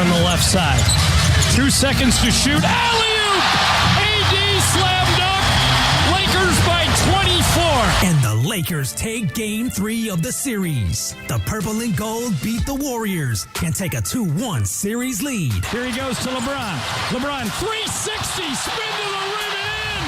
on the left side. 2 seconds to shoot. Alley-oop! AD slam dunk. Lakers by 24. And the Lakers take Game 3 of the series. The purple and gold beat the Warriors and take a 2-1 series lead. Here he goes to LeBron. LeBron, 360, spin to the rim and in.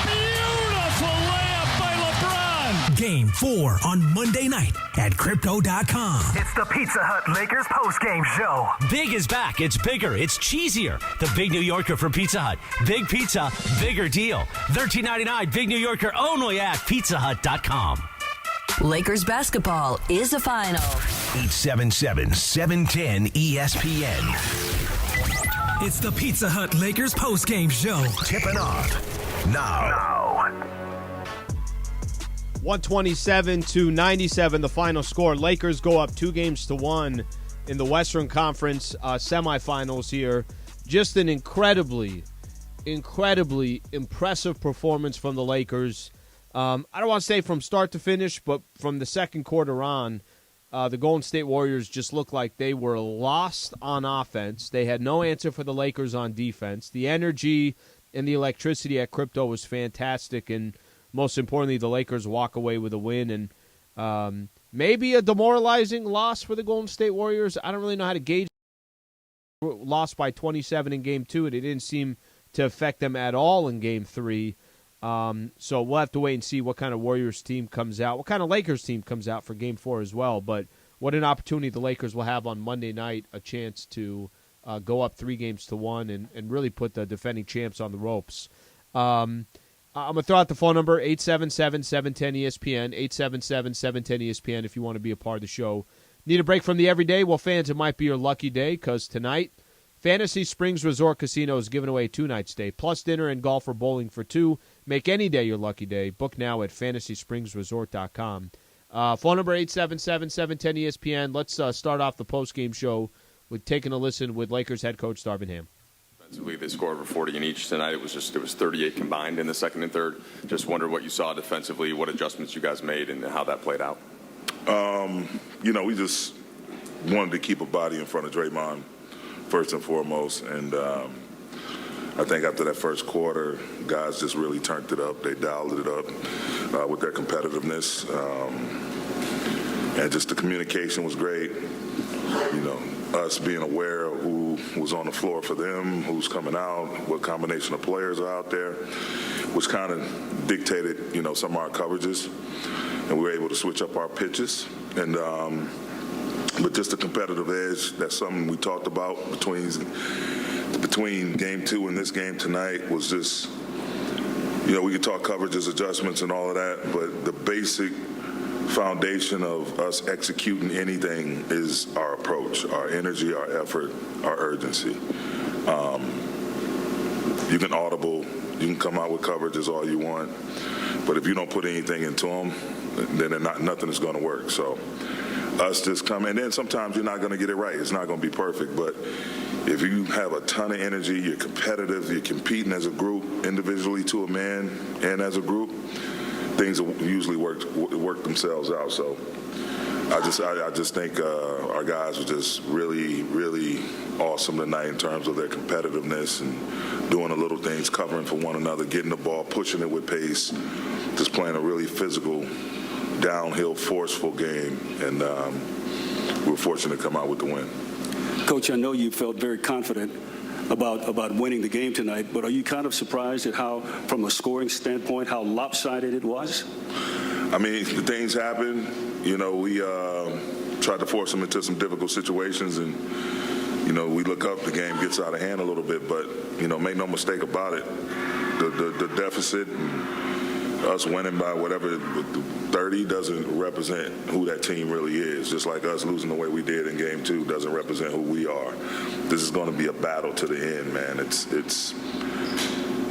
Beautiful layup by LeBron. Game 4 on Monday night at Crypto.com. It's the Pizza Hut Lakers postgame show. Big is back. It's bigger. It's cheesier. The Big New Yorker from Pizza Hut. Big pizza, bigger deal. $13.99 Big New Yorker only at PizzaHut.com. Lakers basketball is a final. 877-710 ESPN. It's the Pizza Hut Lakers postgame show. Tipping off now. 127-97, the final score. Lakers go up 2-1 in the Western Conference semifinals here. Just an incredibly impressive performance from the Lakers. I don't want to say from start to finish, but from the second quarter on, the Golden State Warriors just looked like they were lost on offense. They had no answer for the Lakers on defense. The energy and the electricity at Crypto was fantastic, and most importantly, the Lakers walk away with a win. And maybe a demoralizing loss for the Golden State Warriors. I don't really know how to gauge. Lost by 27 in Game 2, and it didn't seem to affect them at all in Game 3. So we'll have to wait and see what kind of Warriors team comes out, what kind of Lakers team comes out for Game 4 as well. But what an opportunity the Lakers will have on Monday night, a chance to go up 3-1 and really put the defending champs on the ropes. I'm going to throw out the phone number, 877-710-ESPN, 877-710-ESPN if you want to be a part of the show. Need a break from the everyday? Well, fans, it might be your lucky day because tonight, Fantasy Springs Resort Casino is giving away a 2-night stay, plus dinner and golf or bowling for 2. Make any day your lucky day. Book now at FantasySpringsResort.com. Phone number 877-710-ESPN. Let's start off the postgame show with taking a listen with Lakers head coach Darvin Ham. Defensively, they scored over 40 in each tonight. It was 38 combined in the second and third. Just wonder what you saw defensively, what adjustments you guys made, and how that played out. We just wanted to keep a body in front of Draymond first and foremost, and I think after that first quarter, guys just really turned it up. They dialed it up with their competitiveness, and just the communication was great. Us being aware of who was on the floor for them, who's coming out, what combination of players are out there, which kind of dictated, some of our coverages. And we were able to switch up our pitches. And but just the competitive edge, that's something we talked about between Game 2 and this game tonight was just, we could talk coverages, adjustments, and all of that, but the basic foundation of us executing anything is our approach, our energy, our effort, our urgency. You can audible, you can come out with coverages all you want, but if you don't put anything into them, then nothing is going to work. So us just come, and then sometimes you're not going to get it right. It's not going to be perfect, but if you have a ton of energy, you're competitive, you're competing as a group, individually to a man and as a group, things usually work themselves out. So I just think our guys were just really, really awesome tonight in terms of their competitiveness and doing the little things, covering for one another, getting the ball, pushing it with pace, just playing a really physical, downhill, forceful game, and we were fortunate to come out with the win. Coach, I know you felt very confident about winning the game tonight, but are you kind of surprised at how, from a scoring standpoint, how lopsided it was? I mean, things happen. We tried to force them into some difficult situations, and, we look up, the game gets out of hand a little bit, but, make no mistake about it. The deficit and us winning by whatever, 30 doesn't represent who that team really is. Just like us losing the way we did in Game 2 doesn't represent who we are. This is going to be a battle to the end, man. It's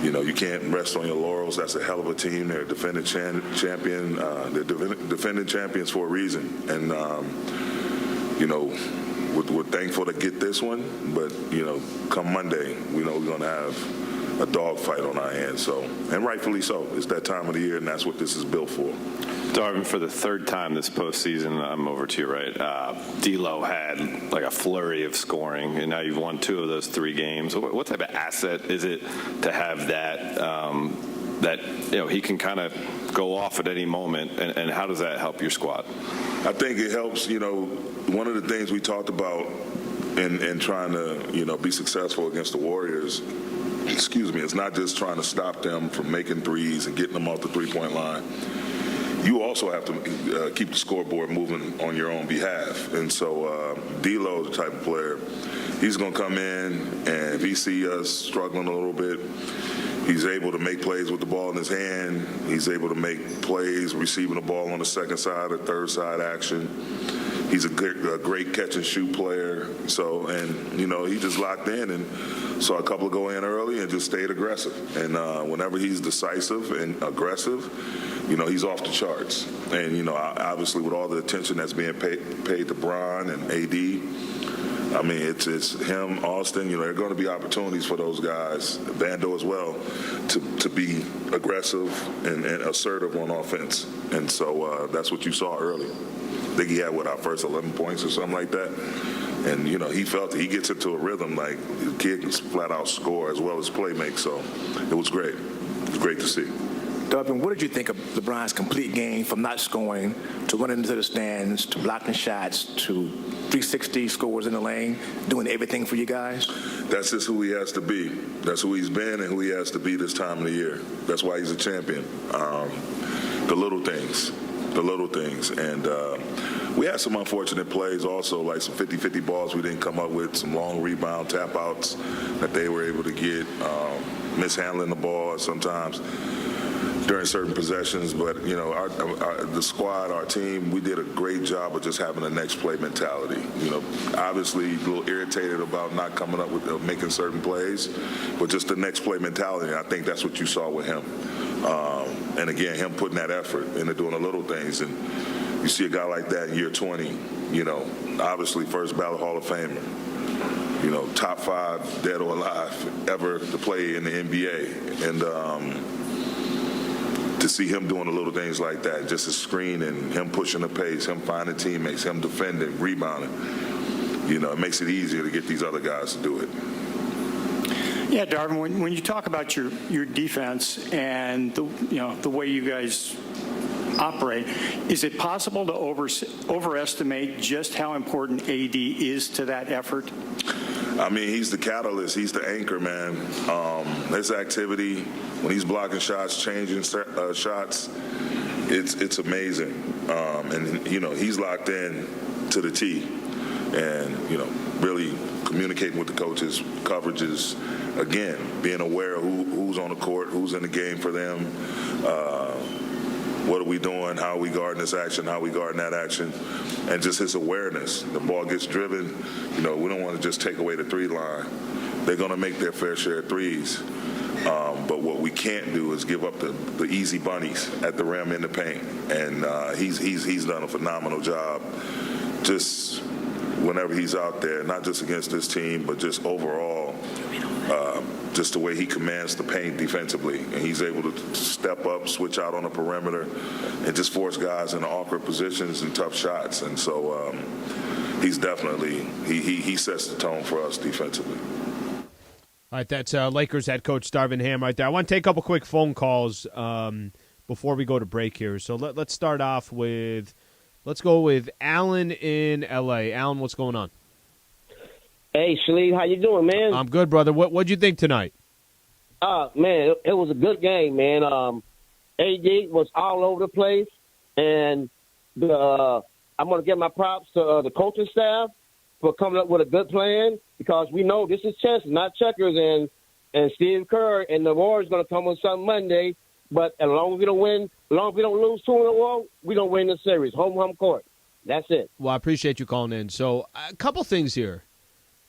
you can't rest on your laurels. That's a hell of a team. They're a defending champion. They're defending champions for a reason. And, we're thankful to get this one. But, come Monday, we know we're going to have a dogfight on our hands. So, and rightfully so. It's that time of the year, and that's what this is built for. Darvin, for the third time this postseason, I'm over to you, right? D'Lo had like a flurry of scoring, and now you've won 2 of those 3 games. What type of asset is it to have that? That he can kind of go off at any moment, and how does that help your squad? I think it helps. One of the things we talked about in trying to be successful against the Warriors. It's not just trying to stop them from making threes and getting them off the three-point line. You also have to keep the scoreboard moving on your own behalf. And so D'Lo is the type of player, he's going to come in, and if he sees us struggling a little bit, he's able to make plays with the ball in his hand. He's able to make plays receiving the ball on the second side or third side action. He's a great catch-and-shoot player. So, and, he just locked in and saw a couple go in early and just stayed aggressive. And whenever he's decisive and aggressive, he's off the charts. And, obviously with all the attention that's being paid to Bron and AD, I mean, it's him, Austin. There are going to be opportunities for those guys, Vando as well, to be aggressive and assertive on offense. And so that's what you saw early. I think he had, our first 11 points or something like that. And, he felt it. He gets into a rhythm like the kid can flat out score as well as play make. So it was great. It was great to see. Darvin, what did you think of LeBron's complete game from not scoring to running into the stands to blocking shots to 360 scores in the lane, doing everything for you guys? That's just who he has to be. That's who he's been and who he has to be this time of the year. That's why he's a champion. The little things. And we had some unfortunate plays also, like some 50-50 balls we didn't come up with, some long rebound tap-outs that they were able to get, mishandling the ball sometimes during certain possessions. But, the squad, our team, we did a great job of just having a next play mentality. Obviously a little irritated about not coming up with making certain plays, but just the next play mentality. I think that's what you saw with him. And again, him putting that effort into doing the little things. And you see a guy like that in year 20, obviously first ballot Hall of Famer, top 5 dead or alive ever to play in the NBA. And to see him doing the little things like that, just a screen and him pushing the pace, him finding teammates, him defending, rebounding, it makes it easier to get these other guys to do it. Yeah, Darvin, when you talk about your defense and the way you guys operate, is it possible to overestimate just how important AD is to that effort? I mean, he's the catalyst. He's the anchor, man. His activity, when he's blocking shots, changing shots, it's amazing. And, he's locked in to the T. And, really communicating with the coaches, coverages, again, being aware of who's on the court, who's in the game for them, what are we doing, how are we guarding this action, how are we guarding that action, and just his awareness. The ball gets driven, we don't want to just take away the 3 line. They're going to make their fair share of threes. But what we can't do is give up the easy bunnies at the rim in the paint. And he's done a phenomenal job just whenever he's out there, not just against this team, but just overall, just the way he commands the paint defensively. And he's able to step up, switch out on the perimeter, and just force guys into awkward positions and tough shots. And so he's definitely, he sets the tone for us defensively. All right, that's Lakers head coach Darvin Ham right there. I want to take a couple quick phone calls before we go to break here. So let's start off with, let's go with Alan in L.A. Alan, what's going on? Hey, Sliwa, how you doing, man? I'm good, brother. What'd you think tonight? Man, it was a good game, man. AD was all over the place, and I'm going to give my props to the coaching staff for coming up with a good plan, because we know this is chess, not checkers, and Steph Curry and the Warriors going to come with something Monday. But as long as we don't win, as long as we don't lose 2 in a row, we don't win the series. Home court. That's it. Well, I appreciate you calling in. So a couple things here.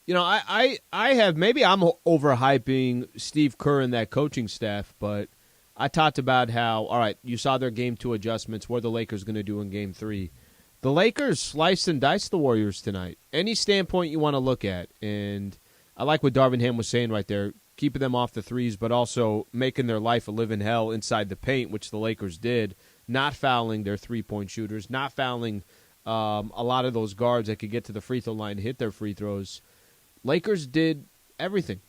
I have, maybe I'm overhyping Steve Kerr and that coaching staff, but I talked about how, all right, you saw their Game 2 adjustments. What are the Lakers going to do in Game 3? The Lakers sliced and diced the Warriors tonight. Any standpoint you want to look at. And I like what Darvin Ham was saying right there. keeping them off the threes, but also making their life a living hell inside the paint, which the Lakers did, not fouling their three-point shooters, not fouling a lot of those guards that could get to the free throw line and hit their free throws. Lakers did everything.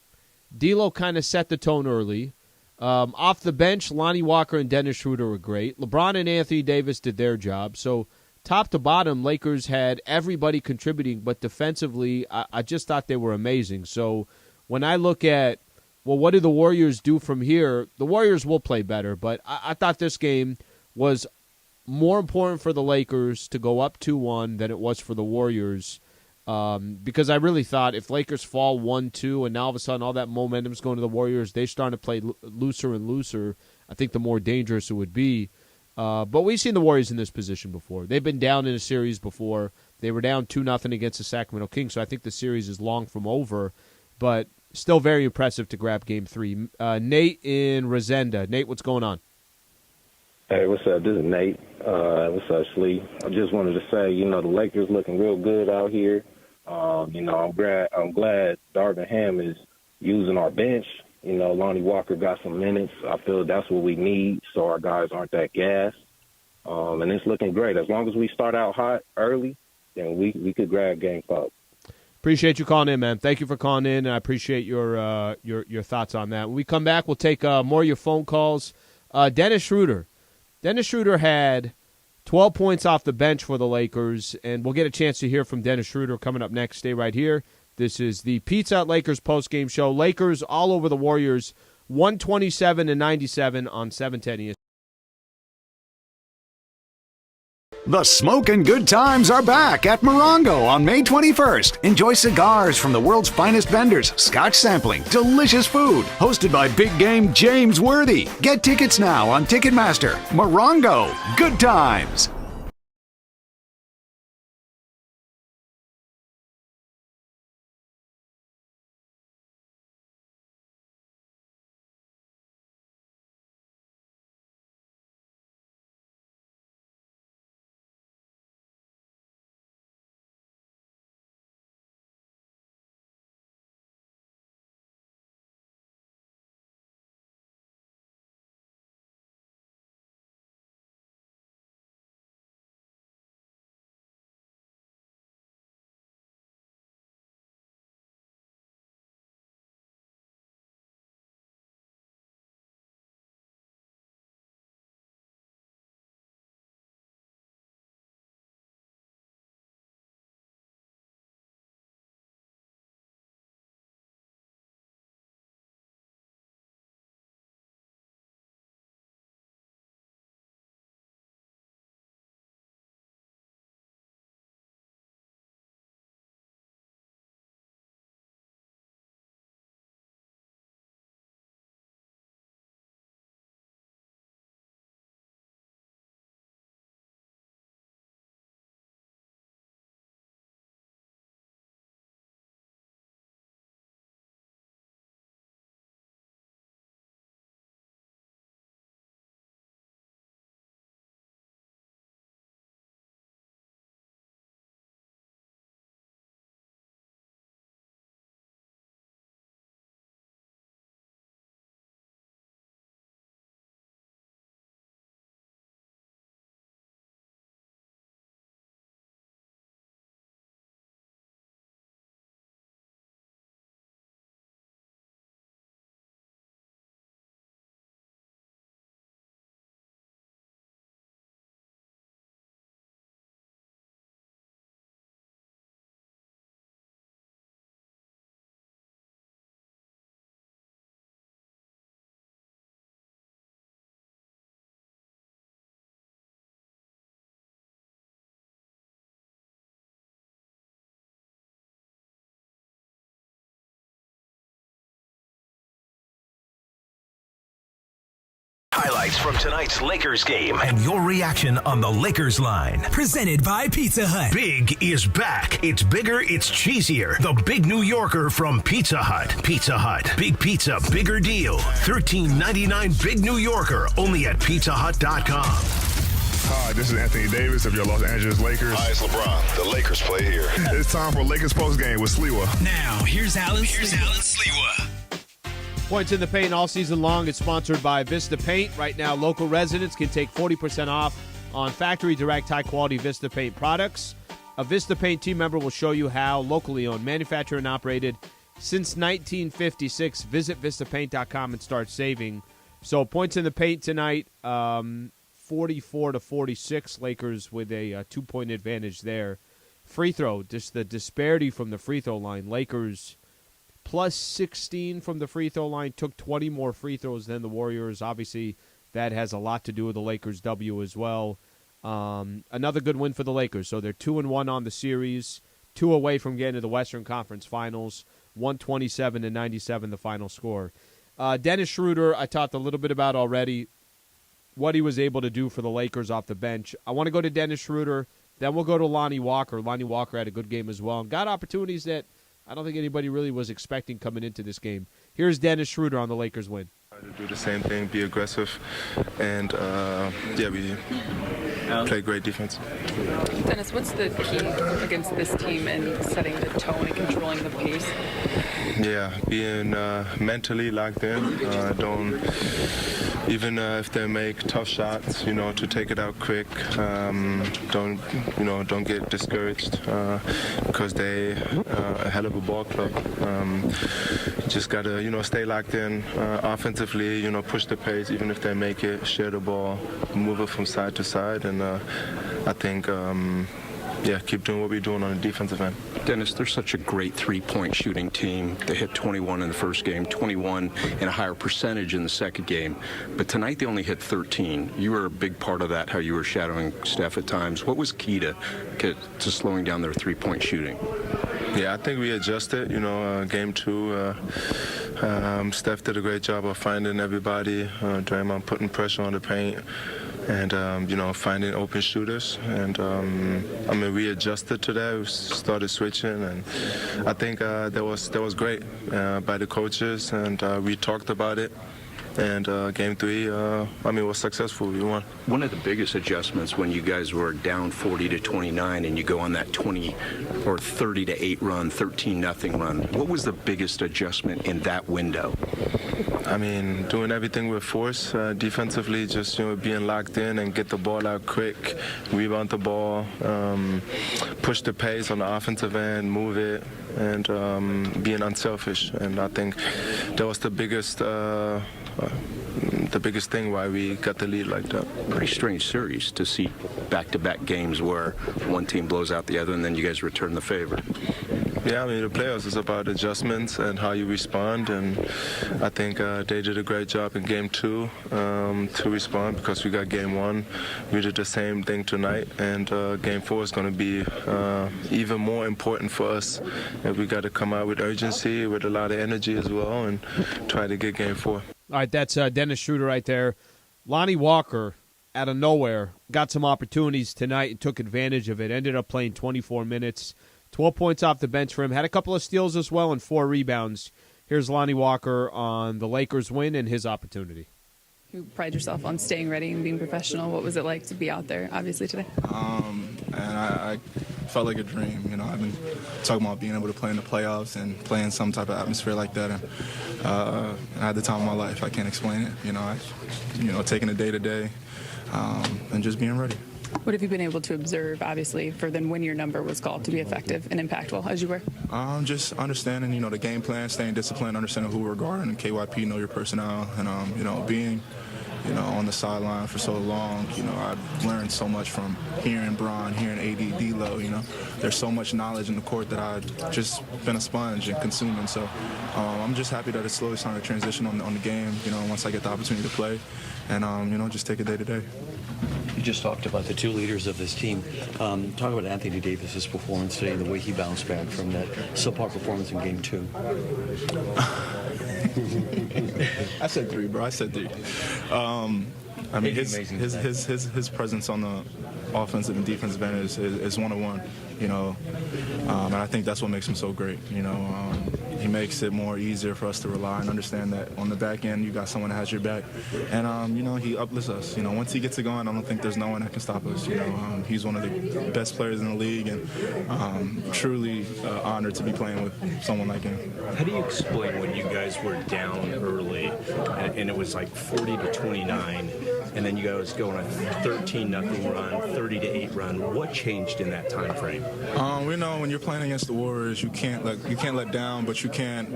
D'Lo kind of set the tone early. Off the bench, Lonnie Walker and Dennis Schroeder were great. LeBron and Anthony Davis did their job. So top to bottom, Lakers had everybody contributing, but defensively, I just thought they were amazing. So when I look at, well, what do the Warriors do from here? The Warriors will play better, but I thought this game was more important for the Lakers to go up 2-1 than it was for the Warriors. Because I really thought if Lakers fall 1-2 and now all of a sudden all that momentum's going to the Warriors, they start to play looser and looser, I think the more dangerous it would be. But we've seen the Warriors in this position before. They've been down in a series before. They were down 2-0 against the Sacramento Kings, so I think the series is long from over. But still very impressive to grab Game 3. Nate in Resenda. Nate, what's going on? Hey, what's up? This is Nate. What's up, Slee? I just wanted to say, the Lakers looking real good out here. I'm glad Darvin Ham is using our bench. Lonnie Walker got some minutes. I feel that's what we need so our guys aren't that gassed. And it's looking great. As long as we start out hot early, then we could grab Game 5. Appreciate you calling in, man. Thank you for calling in, and I appreciate your thoughts on that. When we come back, we'll take more of your phone calls. Dennis Schroeder. Dennis Schroeder had 12 points off the bench for the Lakers, and we'll get a chance to hear from Dennis Schroeder coming up next. Stay right here. This is the Pizza Hut Lakers postgame show. Lakers all over the Warriors, 127-97 on 710 ESPN. The smoking good times are back at Morongo on May 21st. Enjoy cigars from the world's finest vendors, scotch sampling, delicious food. Hosted by big game James Worthy. Get tickets now on Ticketmaster. Morongo, good times. Highlights from tonight's Lakers game and your reaction on the Lakers line. Presented by Pizza Hut. Big is back. It's bigger, it's cheesier. The Big New Yorker from Pizza Hut. Pizza Hut. Big pizza, bigger deal. $13.99 Big New Yorker, only at pizzahut.com. Hi, this is Anthony Davis of your Los Angeles Lakers. Hi, it's LeBron. The Lakers play here. It's time for Lakers postgame with Sliwa. Now, here's Alan Sliwa. Points in the Paint all season long is sponsored by Vista Paint. Right now, local residents can take 40% off on factory direct high-quality Vista Paint products. A Vista Paint team member will show you how. Locally owned, manufactured, and operated since 1956. Visit VistaPaint.com and start saving. So points in the paint tonight, 44-46. Lakers with a 2-point advantage there. Free throw, just the disparity from the free throw line. Lakers plus 16 from the free throw line, took 20 more free throws than the Warriors. Obviously, that has a lot to do with the Lakers' W as well. Another good win for the Lakers. So they're 2-1 on the series, 2 away from getting to the Western Conference Finals, 127-97 the final score. Dennis Schroeder, I talked a little bit about already what he was able to do for the Lakers off the bench. I want to go to Dennis Schroeder, then we'll go to Lonnie Walker. Lonnie Walker had a good game as well and got opportunities that I don't think anybody really was expecting coming into this game. Here's Dennis Schroeder on the Lakers win. To do the same thing, be aggressive, and we play great defense. Dennis, what's the key against this team in setting the tone and controlling the pace? Yeah, being mentally locked in. Even if they make tough shots, to take it out quick. Don't get discouraged because they a hell of a ball club. Just gotta, stay locked in offensively. Push the pace, even if they make it, share the ball, move it from side to side, and I think, keep doing what we're doing on the defensive end. Dennis, they're such a great three-point shooting team. They hit 21 in the first game, 21 and a higher percentage in the second game. But tonight they only hit 13. You were a big part of that, how you were shadowing Steph at times. What was key to slowing down their three-point shooting? Yeah, I think we adjusted. Game 2, Steph did a great job of finding everybody. Draymond putting pressure on the paint. And, finding open shooters. And, we adjusted to that. We started switching. And I think that was great by the coaches. And we talked about it. And Game 3, was successful. We won. One of the biggest adjustments when you guys were down 40-29 and you go on that 20 or 30-8 run, 13-0 run. What was the biggest adjustment in that window? Doing everything with force defensively, just being locked in and get the ball out quick, rebound the ball, push the pace on the offensive end, move it, and being unselfish. And I think that was the biggest thing why we got the lead like that. Pretty strange series to see back-to-back games where one team blows out the other and then you guys return the favor. Yeah, the playoffs is about adjustments and how you respond, and I think they did a great job in Game 2 to respond because we got Game 1. We did the same thing tonight, and Game 4 is going to be even more important for us. And we got to come out with urgency, with a lot of energy as well, and try to get Game 4. All right, that's Dennis Schroeder right there. Lonnie Walker, out of nowhere, got some opportunities tonight and took advantage of it. Ended up playing 24 minutes. 12 points off the bench for him. Had a couple of steals as well and 4 rebounds. Here's Lonnie Walker on the Lakers win and his opportunity. You pride yourself on staying ready and being professional. What was it like to be out there, obviously, today? I felt like a dream. I've been talking about being able to play in the playoffs and play in some type of atmosphere like that. And I had the time of my life. I can't explain it. Taking it day to day and just being ready. What have you been able to observe, obviously, for then when your number was called to be effective and impactful as you were? Just understanding, the game plan, staying disciplined, understanding who we're guarding, and KYP, know your personnel, and, being, on the sideline for so long, I've learned so much from hearing Bron, hearing AD, D-Lo, there's so much knowledge in the court that I've just been a sponge and consuming. So I'm just happy that it's slowly starting to transition on the game, once I get the opportunity to play, and, just take it day to day. You just talked about the 2 leaders of this team. Talk about Anthony Davis's performance today and the way he bounced back from that subpar performance in Game 2. I said 3, bro. I said 3. His presence on the offensive and defensive end is one-on-one, and I think that's what makes him so great. He he makes it more easier for us to rely and understand that on the back end you got someone that has your back. And, he uplifts us. Once he gets it going, I don't think there's no one that can stop us. He's one of the best players in the league, and truly honored to be playing with someone like him. How do you explain when you guys were down early and it was like 40-29, and then you guys go on a 13-0 run, 30-8 run? What changed in that time frame? We know when you're playing against the Warriors, you can't let down, but you can't.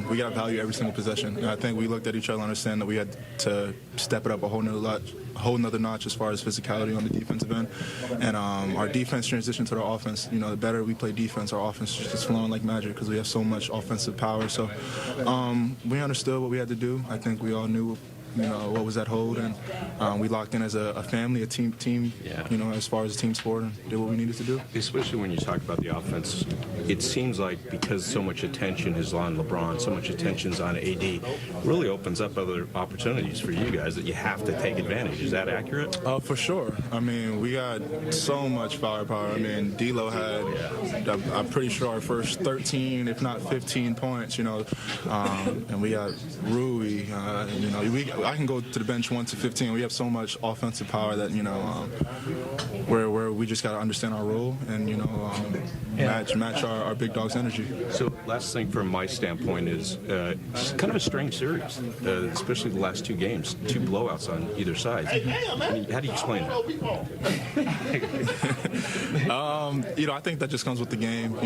We got to value every single possession. And I think we looked at each other and understand that we had to step it up a whole nother notch as far as physicality on the defensive end. And our defense transitioned to our offense. The better we play defense, our offense is just flowing like magic because we have so much offensive power. So we understood what we had to do. I think we all knew what was at hold, and we locked in as a family, a team, as far as a team sport, and did what we needed to do. Especially when you talk about the offense, it seems like because so much attention is on LeBron, so much attention is on AD, really opens up other opportunities for you guys that you have to take advantage. Is that accurate? For sure. We got so much firepower. D'Lo had, I'm pretty sure, our first 13, if not 15 points, and we got Rui, I can go to the bench 1 to 15. We have so much offensive power that where we just got to understand our role and match our big dog's energy. So last thing from my standpoint is it's kind of a strange series, especially the last 2 games, 2 blowouts on either side. How do you explain that? I think that just comes with the game.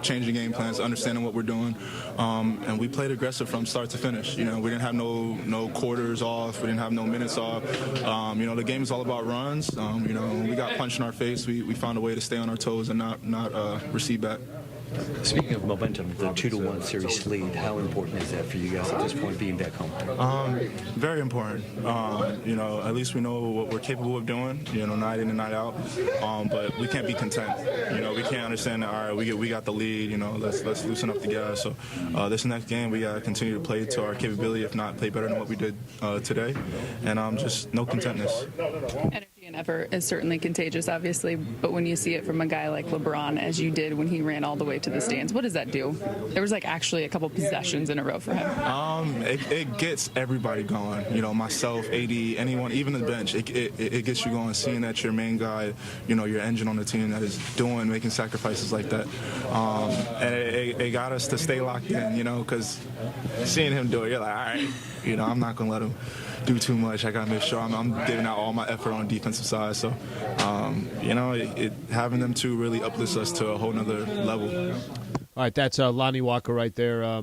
Changing game plans, understanding what we're doing, and we played aggressive from start to finish. We didn't have no quarters off. We didn't have no minutes off. The game is all about runs. We got punched in our face. We found a way to stay on our toes and not recede back. Speaking of momentum, the 2-1 series lead, how important is that for you guys at this point, being back home? Very important. At least we know what we're capable of doing, night in and night out. But we can't be content. We can't understand that, all right, we got the lead, let's loosen up the gas. So this next game, we got to continue to play to our capability, if not play better than what we did today. And just no contentness. Energy and effort is certainly contagious, obviously, but when you see it from a guy like LeBron, as you did when he ran all the way to the stands, what does that do? There was actually a couple possessions in a row for him. It gets everybody going. Myself, AD, anyone, even the bench. It gets you going, seeing that your main guy, your engine on the team that is making sacrifices like that. And it got us to stay locked in, because seeing him do it, you're like, all right, I'm not going to let him do too much. I got to make sure I'm giving out all my effort on the defensive side. So, having them two really uplifts us to a whole nother level. All right, that's Lonnie Walker right there.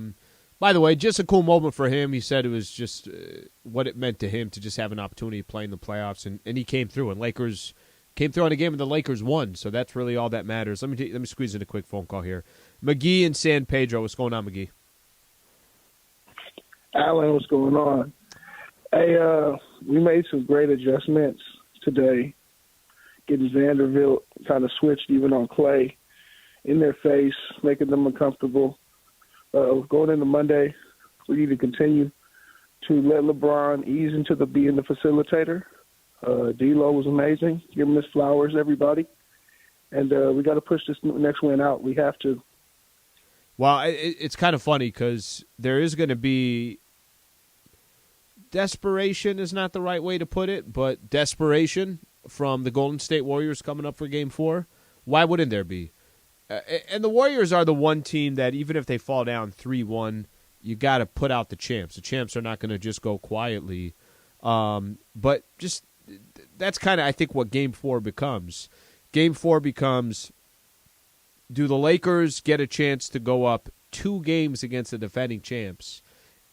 By the way, just a cool moment for him. He said it was just what it meant to him to just have an opportunity to play in the playoffs, and he came through. And Lakers came through on a game, and the Lakers won. So that's really all that matters. Let me squeeze in a quick phone call here. McGee in San Pedro. What's going on, McGee? Alan, what's going on? Hey, we made some great adjustments today, getting Vanderbilt kind of switched even on Clay in their face, making them uncomfortable. Going into Monday, we need to continue to let LeBron ease into being the facilitator. D'Lo was amazing. Give him his flowers, everybody. And we got to push this next win out. We have to. Well, it's kind of funny because there is going to be desperation is not the right way to put it, but desperation from the Golden State Warriors coming up for Game 4. Why wouldn't there be? And the Warriors are the one team that even if they fall down 3-1, you got to put out the champs. The champs are not going to just go quietly. But just that's kind of, I think, what Game 4 becomes. Game 4 becomes, do the Lakers get a chance to go up 2 games against the defending champs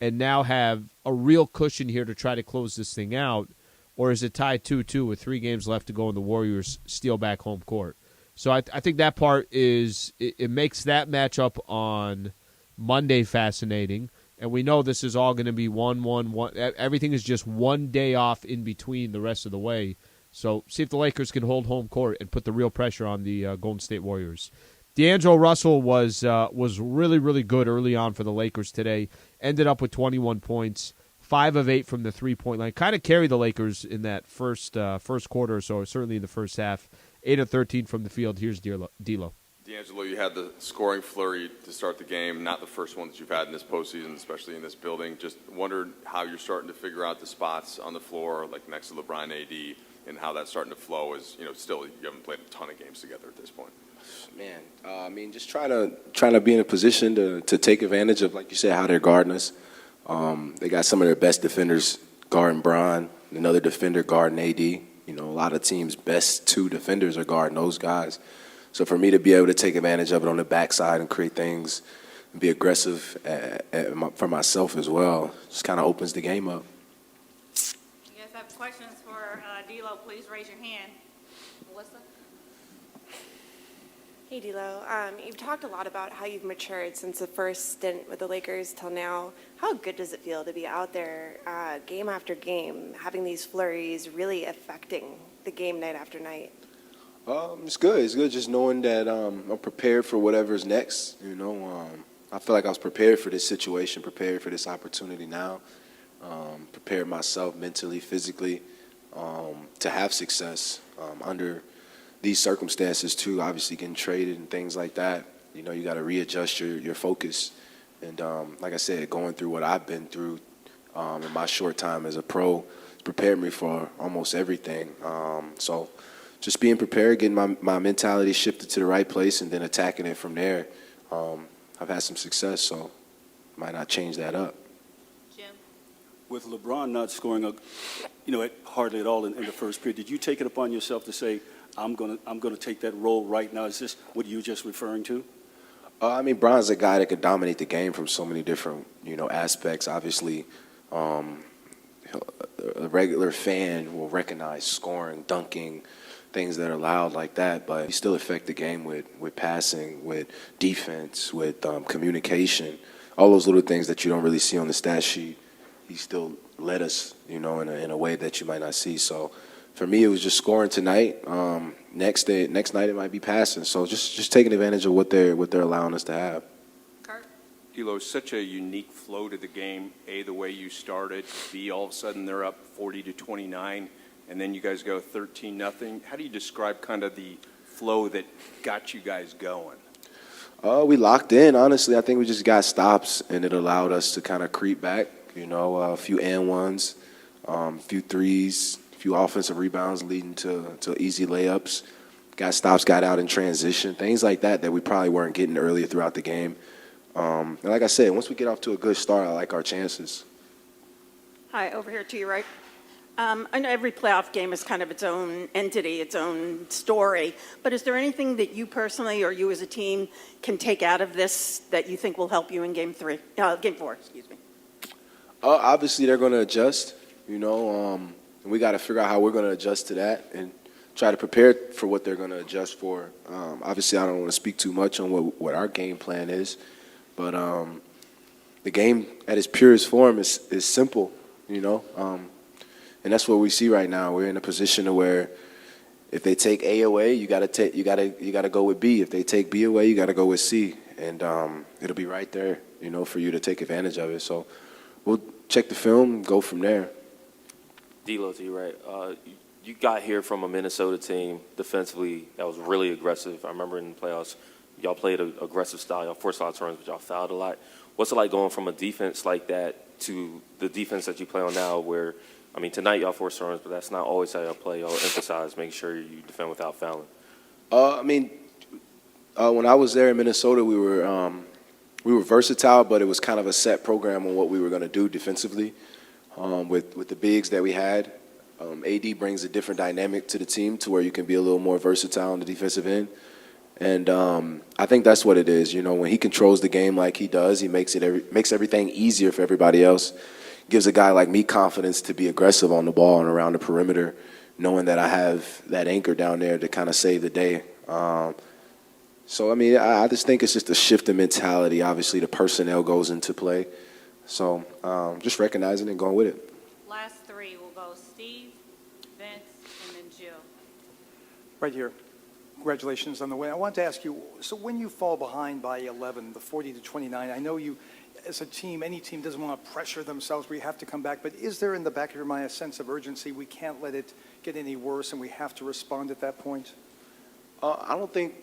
and now have a real cushion here to try to close this thing out, or is it tied 2-2 with 3 games left to go and the Warriors steal back home court? So I think that part is it makes that matchup on Monday fascinating, and we know this is all going to be 1-1-1. Everything is just one day off in between the rest of the way. So see if the Lakers can hold home court and put the real pressure on the Golden State Warriors. D'Angelo Russell was really, really good early on for the Lakers today. Ended up with 21 points, 5 of 8 from the three-point line. Kind of carried the Lakers in that first quarter or so, certainly in the first half. 8 of 13 from the field. Here's D'Lo. D'Lo, D'Angelo, you had the scoring flurry to start the game, not the first one that you've had in this postseason, especially in this building. Just wondered how you're starting to figure out the spots on the floor, like next to LeBron AD, and how that's starting to flow as, still you haven't played a ton of games together at this point. Man, just trying to be in a position to take advantage of, like you said, how they're guarding us. They got some of their best defenders guarding Bron, another defender guarding AD. A lot of teams' best two defenders are guarding those guys. So for me to be able to take advantage of it on the backside and create things and be aggressive for myself as well just kind of opens the game up. You guys have questions for D'Lo, please raise your hand. Melissa? Hey, D'Lo. You've talked a lot about how you've matured since the first stint with the Lakers till now. How good does it feel to be out there game after game, having these flurries really affecting the game night after night? It's good. It's good just knowing that I'm prepared for whatever's next. I feel like I was prepared for this situation, prepared for this opportunity now, prepared myself mentally, physically to have success under these circumstances too. Obviously, getting traded and things like that. You got to readjust your focus. And like I said, going through what I've been through in my short time as a pro prepared me for almost everything. So just being prepared, getting my mentality shifted to the right place, and then attacking it from there. I've had some success, so might not change that up. Jim? With LeBron not scoring, hardly at all in the first period, did you take it upon yourself to say, I'm gonna take that role right now? Is this what you were just referring to? Bron's a guy that could dominate the game from so many different, aspects. Obviously, a regular fan will recognize scoring, dunking, things that are loud like that, but he still affect the game with passing, with defense, with communication, all those little things that you don't really see on the stat sheet. He still led us, in a way that you might not see. So for me, it was just scoring tonight. Next night it might be passing. So just taking advantage of what they're allowing us to have. D'Lo, such a unique flow to the game. A, the way you started. B, all of a sudden they're up 40-29. And then you guys go 13-0. How do you describe kind of the flow that got you guys going? We locked in, honestly. I think we just got stops, and it allowed us to kind of creep back, a few and ones, a few threes, a few offensive rebounds leading to easy layups. Got stops, got out in transition, things like that we probably weren't getting earlier throughout the game. And like I said, once we get off to a good start, I like our chances. Hi, over here to your right. I know every playoff game is kind of its own entity, its own story, but is there anything that you personally or you as a team can take out of this that you think will help you in Game 4? Obviously, they're going to adjust, and we got to figure out how we're going to adjust to that and try to prepare for what they're going to adjust for. Obviously, I don't want to speak too much on what our game plan is, but the game at its purest form is simple, and that's what we see right now. We're in a position where if they take A away, you got to go with B. If they take B away, you got to go with C, and it'll be right there, for you to take advantage of it. So we'll check the film and go from there. D'Lo, to you, right? You got here from a Minnesota team defensively that was really aggressive. I remember in the playoffs, y'all played an aggressive style. Y'all forced a lot of turns, but y'all fouled a lot. What's it like going from a defense like that to the defense that you play on now where, tonight y'all forced turns, but that's not always how y'all play. Y'all emphasize making sure you defend without fouling. When I was there in Minnesota, we were versatile, but it was kind of a set program on what we were going to do defensively with the bigs that we had. AD brings a different dynamic to the team to where you can be a little more versatile on the defensive end. And I think that's what it is. When he controls the game like he does, he makes everything easier for everybody else. Gives a guy like me confidence to be aggressive on the ball and around the perimeter, knowing that I have that anchor down there to kind of save the day. I just think it's just a shift in mentality. Obviously, the personnel goes into play. So just recognizing it and going with it. Last three will go Steve, Vince, and then Jill. Right here. Congratulations on the win. I want to ask you, so when you fall behind by 11, the 40-29, I know you, as a team, any team doesn't want to pressure themselves. We have to come back. But is there in the back of your mind a sense of urgency? We can't let it get any worse, and we have to respond at that point? I don't think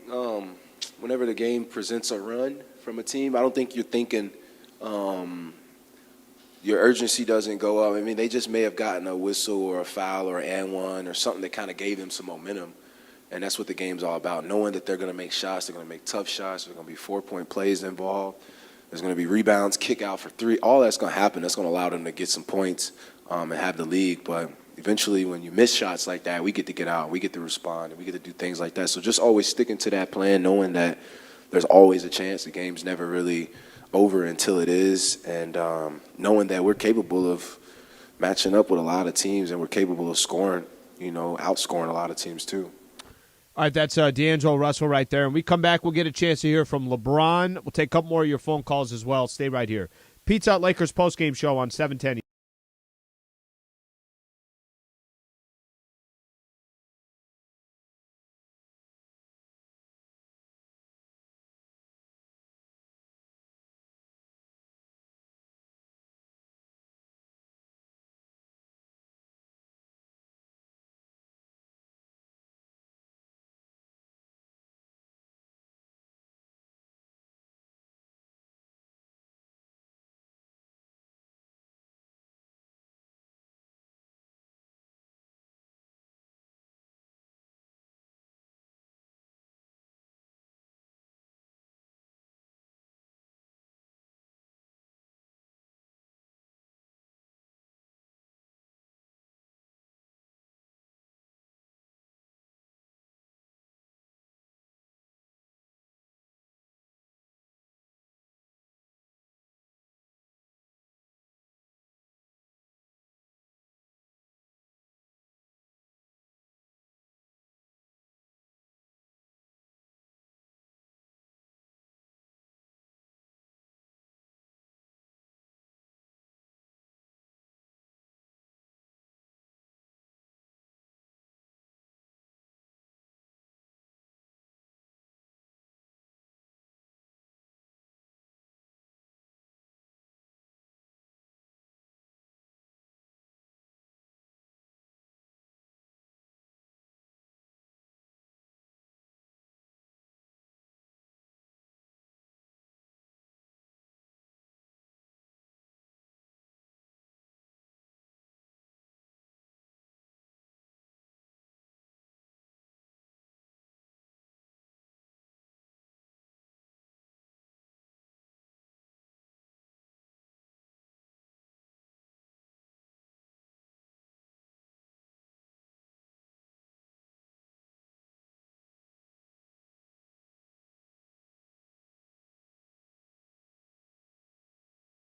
whenever the game presents a run from a team, I don't think you're thinking your urgency doesn't go up. I mean, they just may have gotten a whistle or a foul or an and one or something that kind of gave them some momentum. And that's what the game's all about, knowing that they're going to make shots, they're going to make tough shots, there's going to be 4-point plays involved, there's going to be rebounds, kick out for three. All that's going to happen. That's going to allow them to get some points and have the lead. But eventually when you miss shots like that, we get to get out, we get to respond, and we get to do things like that. So just always sticking to that plan, knowing that there's always a chance. The game's never really over until it is, and knowing that we're capable of matching up with a lot of teams and we're capable of scoring, outscoring a lot of teams too. All right, that's D'Angelo Russell right there. And we come back, we'll get a chance to hear from LeBron. We'll take a couple more of your phone calls as well. Stay right here. Pizza Hut Lakers postgame show on 710.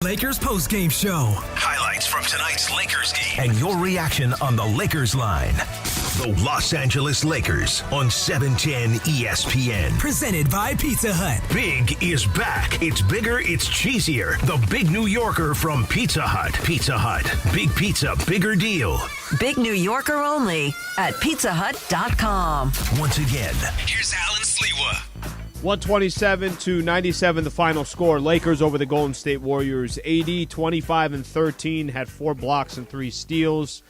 Lakers postgame show. Highlights from tonight's Lakers game. And your reaction on the Lakers line. The Los Angeles Lakers on 710 ESPN. Presented by Pizza Hut. Big is back. It's bigger, it's cheesier. The Big New Yorker from Pizza Hut. Pizza Hut. Big pizza, bigger deal. Big New Yorker only at pizzahut.com. Once again, here's Alan Sliwa. 127-97 the final score. Lakers over the Golden State Warriors. AD 25 and 13, had 4 blocks and 3 steals.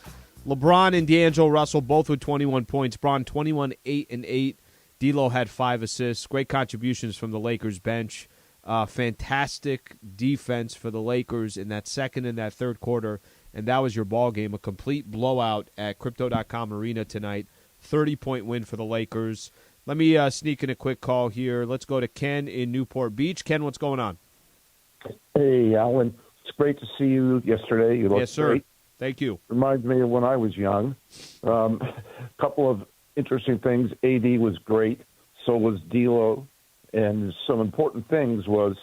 LeBron and D'Angelo Russell both with 21 points. Bron 21, 8 and 8. D'Lo had 5 assists. Great contributions from the Lakers bench. Fantastic defense for the Lakers in that second and that third quarter, and that was your ball game. A complete blowout at Crypto.com Arena tonight. 30-point win for the Lakers. Let me sneak in a quick call here. Let's go to Ken in Newport Beach. Ken, what's going on? Hey, Alan. It's great to see you yesterday. You looked yes, sir. Great. Thank you. Reminds me of when I was young. Couple of interesting things. AD was great. So was D'Lo. And some important things was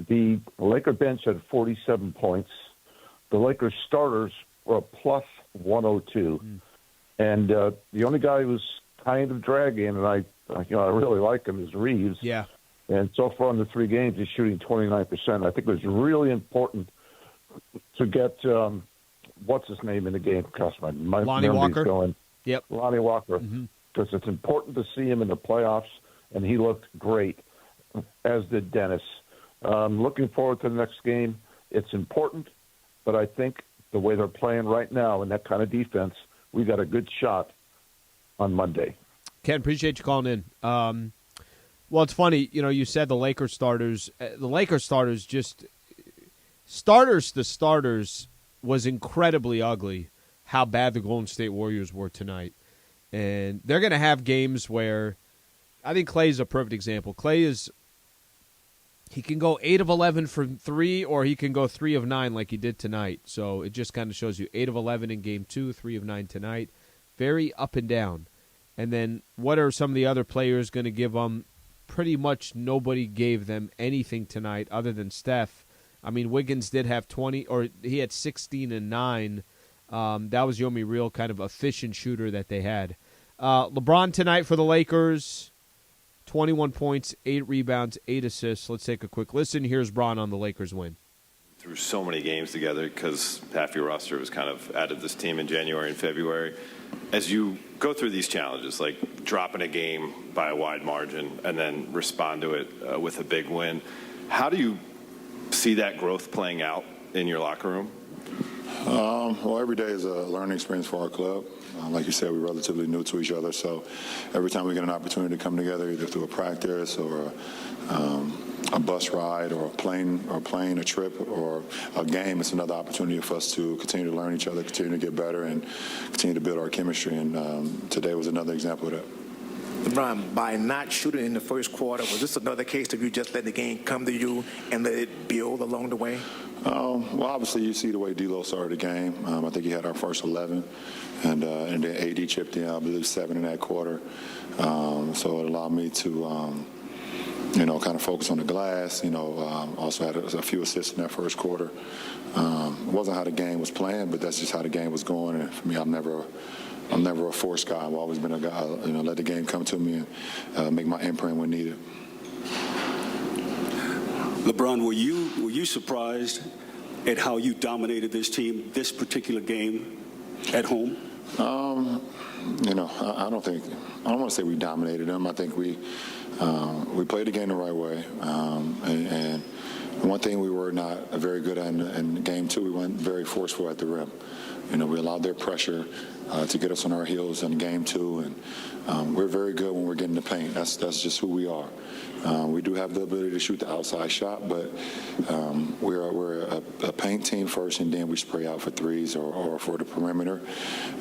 the Laker bench had 47 points. The Lakers starters were a plus 102. And the only guy who was kind of dragging, and I really like him, is Reeves. Yeah. And so far in the 3 games, he's shooting 29%. I think it was really important to get what's his name in the game? Gosh, my Lonnie Walker. Going. Yep. Lonnie Walker. Because it's important to see him in the playoffs, and he looked great, as did Dennis. Looking forward to the next game. It's important, but I think the way they're playing right now in that kind of defense, we got a good shot on Monday. Ken, appreciate you calling in. Well, it's funny, you said the Lakers starters. The Lakers starters just starters to starters was incredibly ugly. How bad the Golden State Warriors were tonight, and they're going to have games where I think Clay is a perfect example. He can go 8 of 11 from 3, or he can go 3 of 9 like he did tonight. So it just kind of shows you 8 of 11 in game 2, 3 of 9 tonight. Very up and down. And then what are some of the other players going to give them? Pretty much nobody gave them anything tonight other than Steph. I mean, Wiggins did have 20, or he had 16 and 9. That was the only real kind of efficient shooter that they had. LeBron tonight for the Lakers, 21 points, 8 rebounds, 8 assists. Let's take a quick listen. Here's Bron on the Lakers win. Through so many games together because half your roster was kind of out of this team in January and February. As you go through these challenges, like dropping a game by a wide margin and then respond to it with a big win, how do you see that growth playing out in your locker room? Well, every day is a learning experience for our club. Like you said, we're relatively new to each other, so every time we get an opportunity to come together, either through a practice or a bus ride or a plane, a trip or a game, it's another opportunity for us to continue to learn each other, continue to get better, and continue to build our chemistry. And today was another example of that. LeBron, by not shooting in the first quarter, was this another case of you just let the game come to you and let it build along the way? Well, obviously, you see the way D'Lo started the game. I think he had our first 11, and then AD chipped in, I believe, 7 in that quarter. So it allowed me to, kind of focus on the glass. Also had a few assists in that first quarter. It wasn't how the game was playing, but that's just how the game was going. And for me, I'm never a force guy. I've always been a guy, let the game come to me and make my imprint when needed. LeBron, were you surprised at how you dominated this team, this particular game at home? I don't want to say we dominated them. I think we played the game the right way. And one thing we were not very good at in game 2, we weren't very forceful at the rim. We allowed their pressure to get us on our heels in game 2, and we're very good when we're getting the paint. That's just who we are. We do have the ability to shoot the outside shot, but we're a paint team first, and then we spray out for threes or for the perimeter.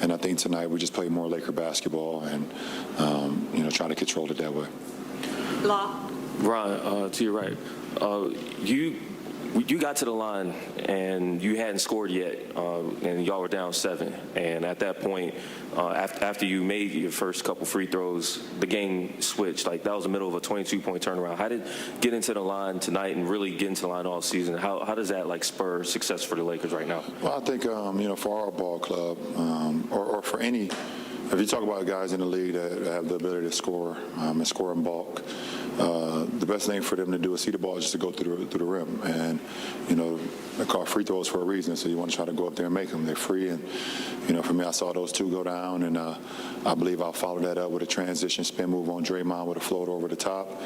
And I think tonight we just played more Laker basketball and try to control it that way. Law. Ron, to your right, you got to the line and you hadn't scored yet, and y'all were down 7. And at that point, after you made your first couple free throws, the game switched. Like, that was the middle of a 22-point turnaround. How did get into the line tonight and really get into the line all season? How does that spur success for the Lakers right now? Well, I think for our ball club or for any. If you talk about guys in the league that have the ability to score and score in bulk, the best thing for them to do is see the ball just to go through the rim. And, they call free throws for a reason, so you want to try to go up there and make them. They're free. And, for me, I saw those 2 go down, and I believe I'll follow that up with a transition spin move on Draymond with a float over the top.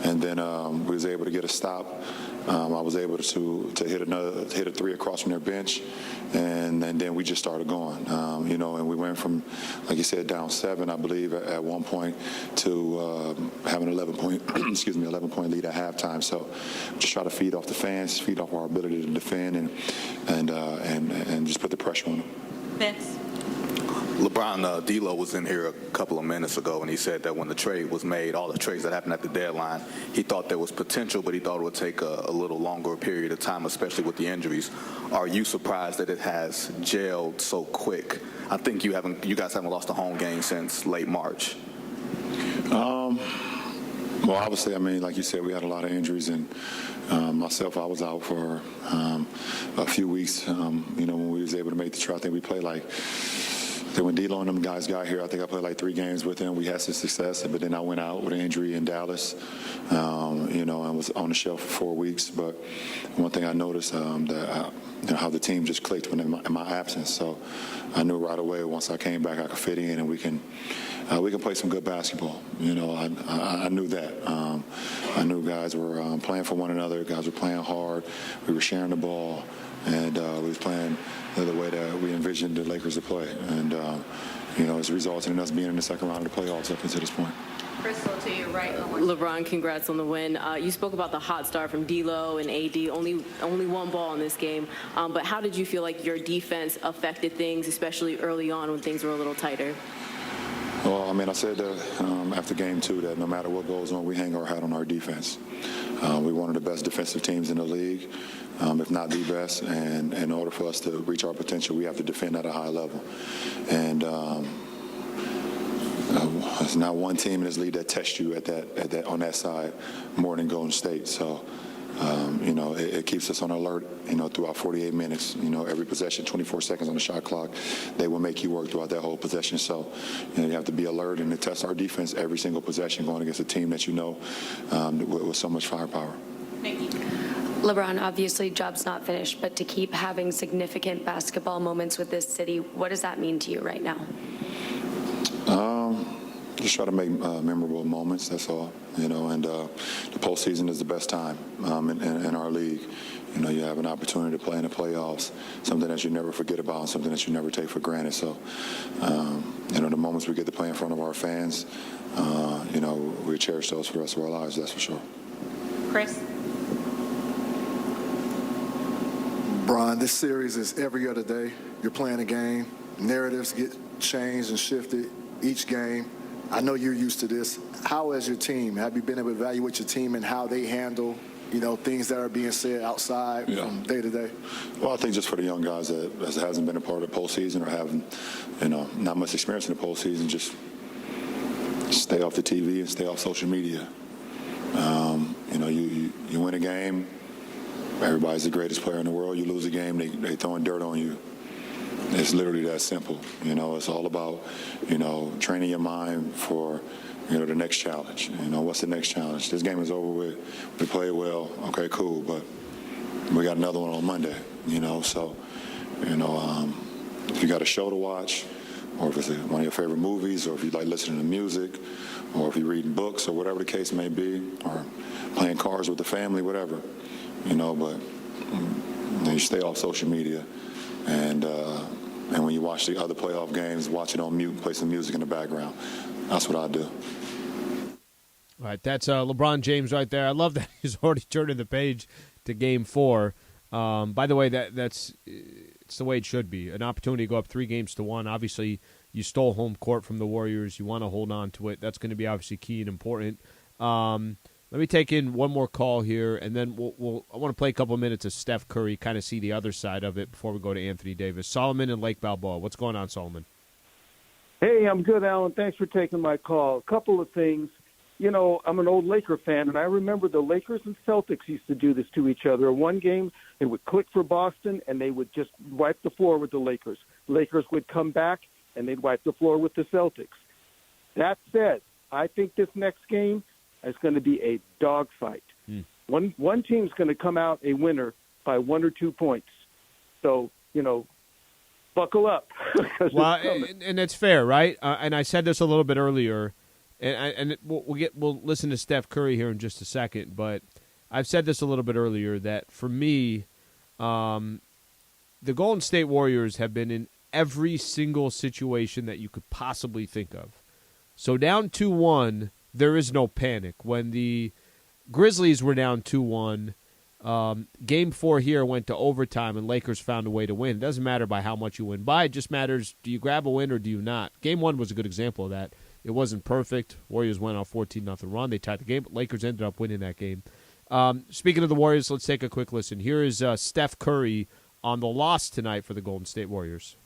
And then we was able to get a stop. I was able to hit a 3 across from their bench, and then we just started going. And we went from, like you said, down 7, I believe, at one point to having an 11-point lead at halftime. So just try to feed off the fans, feed off our ability to defend, and just put the pressure on them. Vince. LeBron, D'Lo was in here a couple of minutes ago, and he said that when the trade was made, all the trades that happened at the deadline, he thought there was potential, but he thought it would take a little longer period of time, especially with the injuries. Are you surprised that it has gelled so quick? I think you guys haven't lost a home game since late March. Well, obviously, like you said, we had a lot of injuries, and myself, I was out for a few weeks. When we was able to make the trade, I think we played when D'Lo and them guys got here, I think I played 3 games with them. We had some success, but then I went out with an injury in Dallas, and was on the shelf for 4 weeks. But one thing I noticed that how the team just clicked in my absence. So I knew right away once I came back I could fit in and we can play some good basketball. I knew that. I knew guys were playing for one another. Guys were playing hard. We were sharing the ball, and we was playing the way that we envisioned the Lakers to play. And it's resulted in us being in the second round of the playoffs up until this point. Crystal, to your right. LeBron, congrats on the win. You spoke about the hot start from D'Lo and AD, only one ball in this game. But how did you feel like your defense affected things, especially early on when things were a little tighter? Well, I mean, I said after game 2 that no matter what goes on, we hang our hat on our defense. We're one of the best defensive teams in the league, if not the best. And in order for us to reach our potential, we have to defend at a high level. And there's not one team in this league that tests you on that side more than Golden State. So, it keeps us on alert, throughout 48 minutes. Every possession, 24 seconds on the shot clock, they will make you work throughout that whole possession. So, you have to be alert and to test our defense every single possession going against a team that with so much firepower. Thank you. LeBron, obviously, job's not finished, but to keep having significant basketball moments with this city, what does that mean to you right now? Just try to make memorable moments, that's all. And the postseason is the best time in our league. You have an opportunity to play in the playoffs, something that you never forget about and something that you never take for granted. So, the moments we get to play in front of our fans, we cherish those for the rest of our lives, that's for sure. Chris? Brian, this series is every other day. You're playing a game. Narratives get changed and shifted each game. I know you're used to this. How is your team? Have you been able to evaluate your team and how they handle, things that are being said outside from day to day? Well, I think just for the young guys that hasn't been a part of the postseason or haven't, not much experience in the postseason, just stay off the TV and stay off social media. You win a game, everybody's the greatest player in the world. You lose a game, they throwing dirt on you. It's literally that simple. It's all about, training your mind for, the next challenge. What's the next challenge? This game is over with. We played well. Okay, cool. But we got another one on Monday, So, if you got a show to watch, or if it's one of your favorite movies, or if you like listening to music, or if you're reading books, or whatever the case may be, or playing cards with the family, whatever, but you stay off social media. And when you watch the other playoff games, watch it on mute, play some music in the background. That's what I do. All right, that's LeBron James right there. I love that he's already turning the page to Game 4. By the way, it's the way it should be. An opportunity to go up 3-1. Obviously, you stole home court from the Warriors. You want to hold on to it. That's going to be obviously key and important. Let me take in one more call here, and then I want to play a couple of minutes of Steph Curry, kind of see the other side of it before we go to Anthony Davis. Solomon and Lake Balboa. What's going on, Solomon? Hey, I'm good, Alan. Thanks for taking my call. A couple of things. I'm an old Laker fan, and I remember the Lakers and Celtics used to do this to each other. One game, they would click for Boston, and they would just wipe the floor with the Lakers. Lakers would come back, and they'd wipe the floor with the Celtics. That said, I think this next game – it's going to be a dogfight. One team's going to come out a winner by 1 or 2 points. So, buckle up. Well, and that's fair, right? And I said this a little bit earlier, and we'll listen to Steph Curry here in just a second. But I've said this a little bit earlier that for me, the Golden State Warriors have been in every single situation that you could possibly think of. So down 2-1. There is no panic. When the Grizzlies were down 2-1, Game 4 here went to overtime, and Lakers found a way to win. It doesn't matter by how much you win by. It just matters, do you grab a win or do you not? Game 1 was a good example of that. It wasn't perfect. Warriors went on a 14-0 run. They tied the game, but Lakers ended up winning that game. Speaking of the Warriors, let's take a quick listen. Here is Steph Curry on the loss tonight for the Golden State Warriors.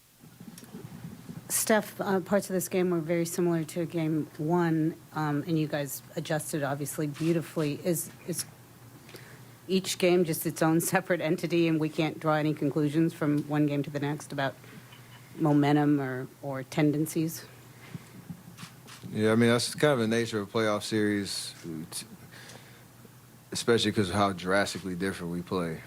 Steph, parts of this game were very similar to Game 1, and you guys adjusted, obviously, beautifully. Is each game just its own separate entity, and we can't draw any conclusions from one game to the next about momentum or tendencies? Yeah, I mean, that's kind of the nature of a playoff series, especially because of how drastically different we play.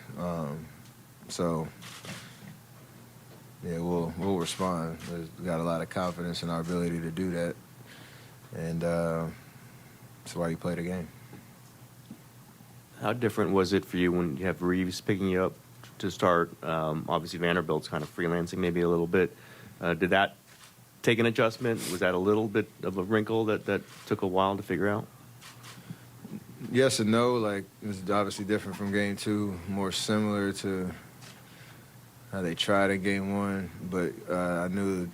Yeah, we'll respond. We've got a lot of confidence in our ability to do that, and that's why you play the game. How different was it for you when you have Reeves picking you up to start? Obviously, Vanderbilt's kind of freelancing maybe a little bit. Did that take an adjustment? Was that a little bit of a wrinkle that took a while to figure out? Yes and no. Like, it's obviously different from game 2, more similar to how they tried in game 1. But I knew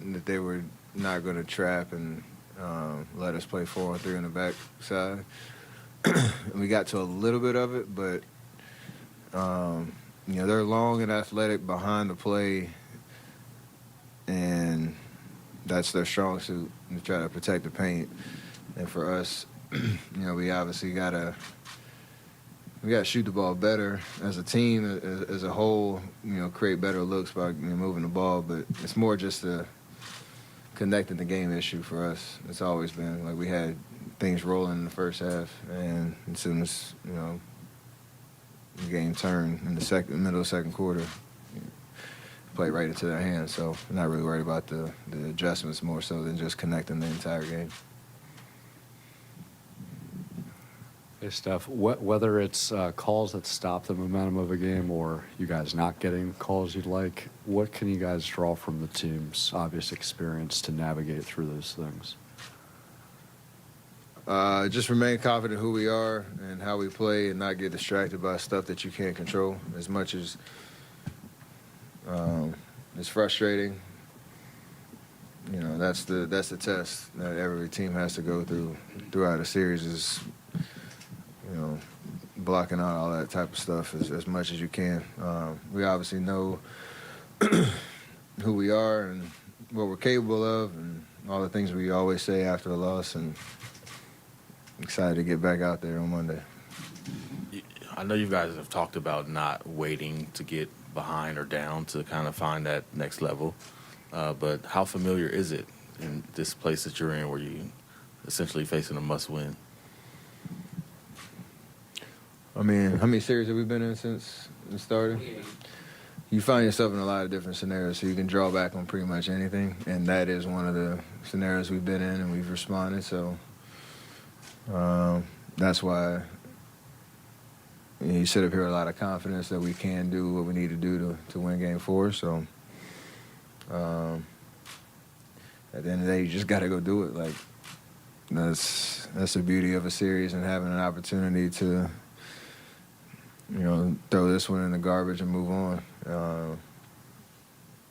that they were not going to trap and let us play 4-on-3 on the back side. And we got to a little bit of it, but they're long and athletic behind the play, and that's their strong suit, to try to protect the paint. And for us, we obviously gotta shoot the ball better as a team, as a whole. Create better looks by moving the ball. But it's more just a connecting the game issue for us. It's always been like we had things rolling in the first half, and as soon as the game turned in the middle of the second quarter, played right into their hands. So I'm not really worried about the adjustments, more so than just connecting the entire game. Hey, Steph, whether it's calls that stop the momentum of a game or you guys not getting the calls you'd like, what can you guys draw from the team's obvious experience to navigate through those things? Just remain confident who we are and how we play, and not get distracted by stuff that you can't control. As much as it's frustrating, that's the test that every team has to go through throughout a series, is blocking out all that type of stuff as much as you can. We obviously know who we are and what we're capable of, and all the things we always say after a loss, and excited to get back out there on Monday. I know you guys have talked about not waiting to get behind or down to kind of find that next level, but how familiar is it in this place that you're in, where you essentially facing a must-win? I mean, how many series have we been in since it started? You find yourself in a lot of different scenarios, so you can draw back on pretty much anything, and that is one of the scenarios we've been in, and we've responded. So that's why you sit up here with a lot of confidence that we can do what we need to do to win Game 4. So at the end of the day, you just got to go do it. Like, that's the beauty of a series, and having an opportunity to throw this one in the garbage and move on.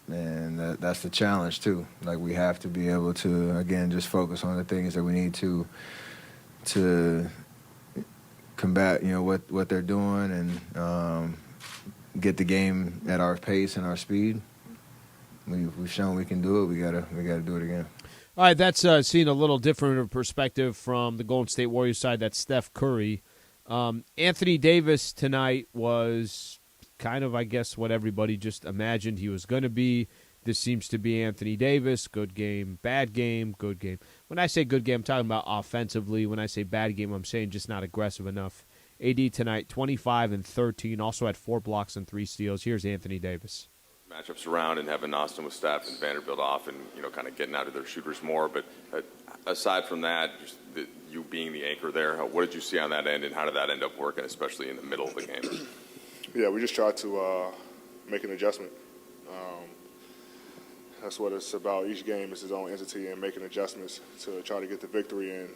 And that's the challenge, too. Like, we have to be able to, again, just focus on the things that we need to combat, what they're doing, and get the game at our pace and our speed. We've shown we can do it. We gotta do it again. All right, that's seen a little different perspective from the Golden State Warriors side. That's Steph Curry. Anthony Davis tonight was kind of, I guess, what everybody just imagined he was going to be. This seems to be Anthony Davis. Good game, bad game, good game. When I say good game, I'm talking about offensively. When I say bad game, I'm saying just not aggressive enough. AD tonight, 25 and 13, also had 4 blocks and 3 steals. Here's Anthony Davis. Matchups around and having Austin with Steph and Vanderbilt off, and kind of getting out of their shooters more. But aside from that, just you being the anchor there, what did you see on that end, and how did that end up working, especially in the middle of the game? Yeah, we just tried to make an adjustment. That's what it's about. Each game is its own entity, and making adjustments to try to get the victory. And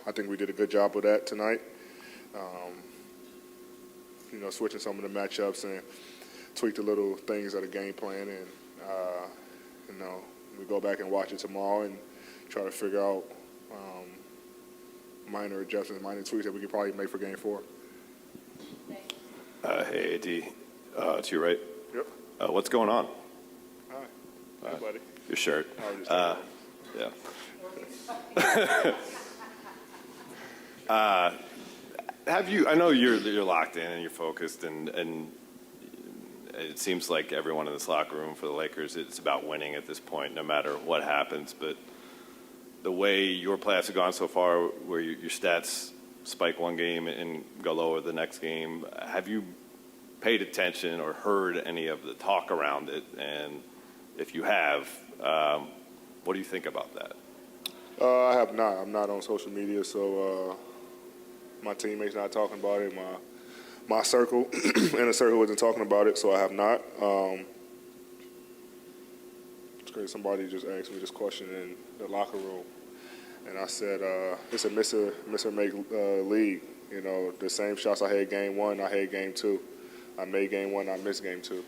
I think we did a good job of that tonight. Switching some of the matchups and tweaked the little things of the game plan. And we go back and watch it tomorrow and try to figure out minor adjustments, minor tweaks that we could probably make for Game 4. Hey, AD, to your right. Yep. What's going on? Hi, buddy. Your shirt. Yeah. Have you? I know you're locked in and you're focused, and it seems like everyone in this locker room for the Lakers, it's about winning at this point, no matter what happens. But the way your playoffs have gone so far, where your stats spike one game and go lower the next game, have you paid attention or heard any of the talk around it? And if you have, what do you think about that? I have not. I'm not on social media, so my teammates not talking about it. My circle, inner circle wasn't talking about it, so I have not. Because somebody just asked me this question in the locker room, and I said, it's a miss or make league. You know, the same shots I had game one, I had game two. I made game one, I missed game two.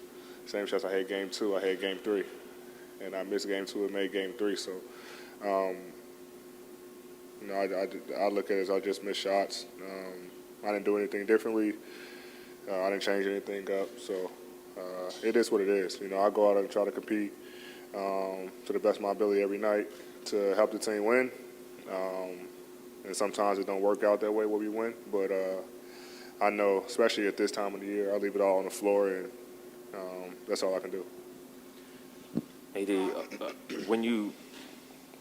Same shots I had game two, I had game three. And I missed game two and made game three. So, you know, I look at it as I just missed shots. I didn't do anything differently. I didn't change anything up. So it is what it is. You know, I go out and try to compete to the best of my ability every night to help the team win. And sometimes it don't work out that way where we win. But I know, especially at this time of the year, I leave it all on the floor, and that's all I can do. AD, when you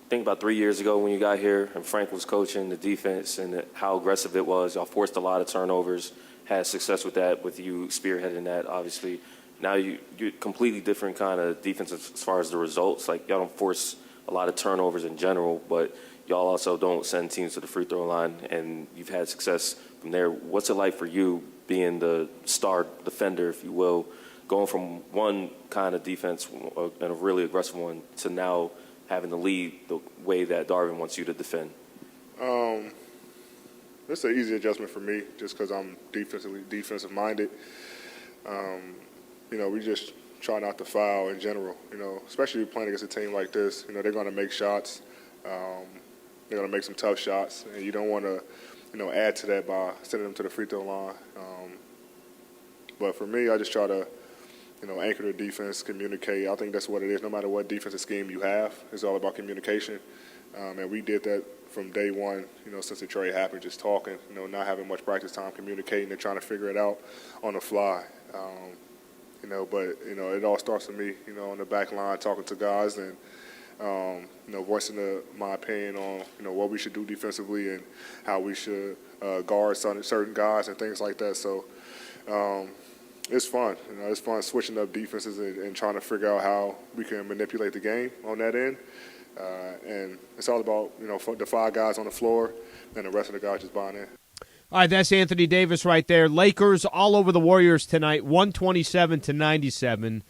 think about 3 years ago when you got here and Frank was coaching the defense and how aggressive it was, y'all forced a lot of turnovers, had success with that, with you spearheading that, obviously. Now you're completely different kind of defense as far as the results. Like, y'all don't force a lot of turnovers in general, but y'all also don't send teams to the free throw line, and you've had success from there. What's it like for you being the star defender, if you will, going from one kind of defense and a really aggressive one to now having to lead the way that Darvin wants you to defend? It's an easy adjustment for me just because I'm defensive-minded. You know, we just try not to foul in general, you know, especially playing against a team like this. You know, they're going to make shots. They're going to make some tough shots, and you don't want to, you know, add to that by sending them to the free throw line. But for me, I just try to, you know, anchor the defense, communicate. I think that's what it is. No matter what defensive scheme you have, it's all about communication. And we did that from day one, you know, since the trade happened, just talking, you know, not having much practice time, communicating and trying to figure it out on the fly. You know, but, you know, it all starts with me, you know, on the back line, talking to guys and, you know, voicing my opinion on, you know, what we should do defensively and how we should guard certain guys and things like that. So it's fun. You know, it's fun switching up defenses and trying to figure out how we can manipulate the game on that end. And it's all about, you know, the 5 guys on the floor and the rest of the guys just buying in. All right, that's Anthony Davis right there. Lakers all over the Warriors tonight, 127-97.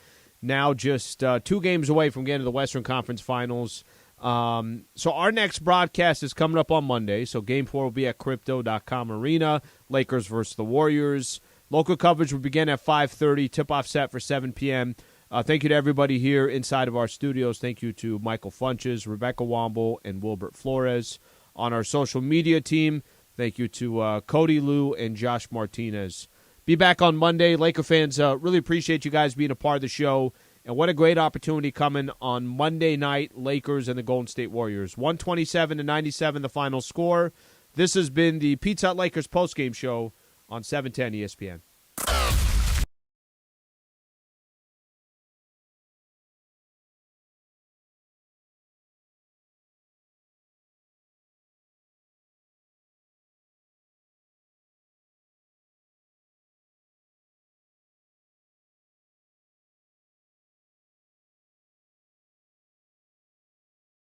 Now just 2 games away from getting to the Western Conference Finals. So our next broadcast is coming up on Monday. So Game 4 will be at Crypto.com Arena. Lakers versus the Warriors. Local coverage will begin at 5:30. Tip-off set for 7 p.m. Thank you to everybody here inside of our studios. Thank you to Michael Funches, Rebecca Womble, and Wilbert Flores. On our social media team, thank you to Cody Liu and Josh Martinez. Be back on Monday. Laker fans, really appreciate you guys being a part of the show. And what a great opportunity coming on Monday night, Lakers and the Golden State Warriors. 127-97 the final score. This has been the Pizza Hut Lakers postgame show on 710 ESPN.